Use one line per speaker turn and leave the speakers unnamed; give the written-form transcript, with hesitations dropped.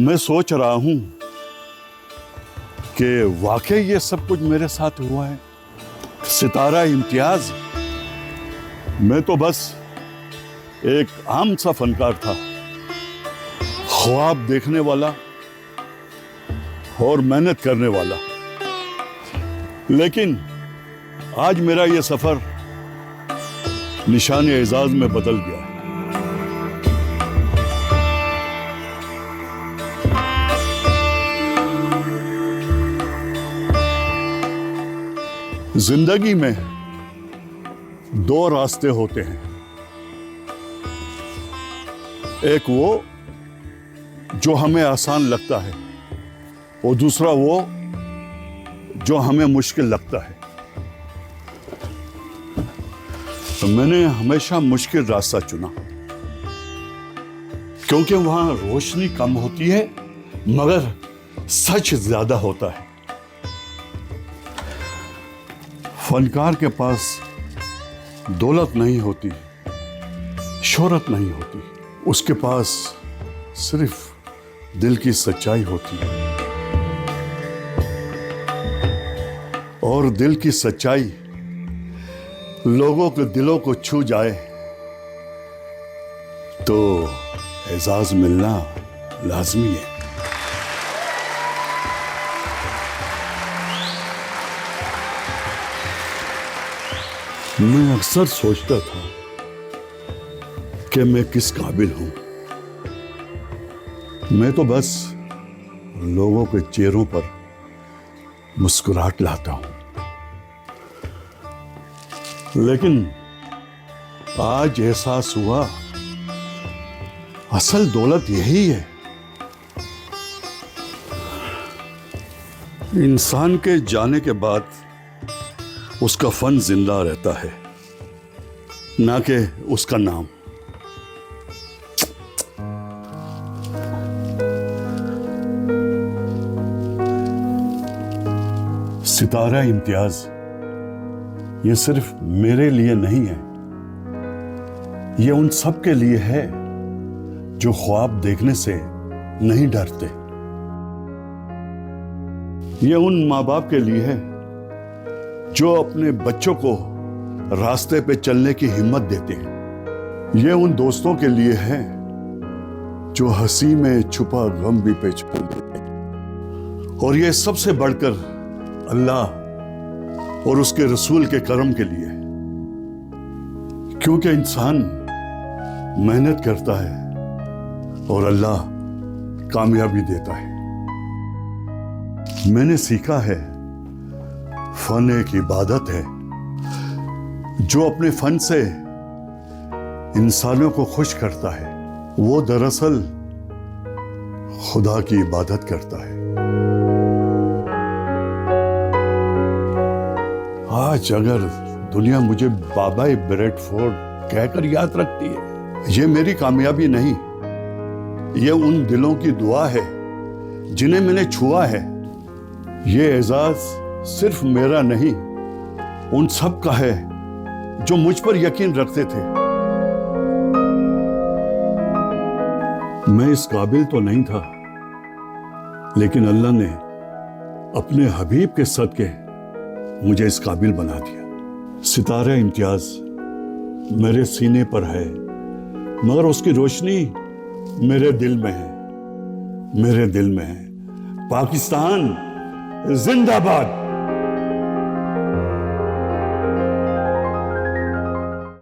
मैं सोच रहा हूं कि वाकई ये सब कुछ मेरे साथ हुआ है। सितारा इम्तियाज, मैं तो बस एक आम सा फनकार था, ख्वाब देखने वाला और मेहनत करने वाला। लेकिन आज मेरा ये सफर निशान एजाज में बदल गया। जिंदगी में दो रास्ते होते हैं, एक वो जो हमें आसान लगता है और दूसरा वो जो हमें मुश्किल लगता है। तो मैंने हमेशा मुश्किल रास्ता चुना, क्योंकि वहां रोशनी कम होती है मगर सच ज्यादा होता है। फनकार के पास दौलत नहीं होती, शोहरत नहीं होती, उसके पास सिर्फ दिल की सच्चाई होती है। और दिल की सच्चाई लोगों के दिलों को छू जाए तो एजाज मिलना लाजमी है। मैं अक्सर सोचता था कि मैं किस काबिल हूं। मैं तो बस लोगों के चेहरों पर मुस्कुराहट लाता हूं। लेकिन आज एहसास हुआ असल दौलत यही है। इंसान के जाने के बाद उसका फन जिंदा रहता है, ना कि उसका नाम। सितारा इम्तियाज ये सिर्फ मेरे लिए नहीं है, ये उन सब के लिए है जो ख्वाब देखने से नहीं डरते। ये उन माँ बाप के लिए है जो अपने बच्चों को रास्ते पे चलने की हिम्मत देते हैं। ये उन दोस्तों के लिए है जो हंसी में छुपा गम भी पहचान लेते हैं। और ये सबसे बढ़कर अल्लाह और उसके रसूल के करम के लिए, क्योंकि इंसान मेहनत करता है और अल्लाह कामयाबी देता है। मैंने सीखा है फन एक इबादत है जो अपने फन से इंसानों को खुश करता है। वो दरअसल खुदा की इबादत करता है। आज अगर दुनिया मुझे बाबा ब्रेडफोर्ड कहकर याद रखती है, ये मेरी कामयाबी नहीं, ये उन दिलों की दुआ है जिन्हें मैंने छुआ है। ये एजाज सिर्फ मेरा नहीं, उन सब का है जो मुझ पर यकीन रखते थे। मैं इस काबिल तो नहीं था, लेकिन अल्लाह ने अपने हबीब के सदके मुझे इस काबिल बना दिया। सितारा इम्तियाज मेरे सीने पर है, मगर उसकी रोशनी मेरे दिल में है, मेरे दिल में है। पाकिस्तान जिंदाबाद।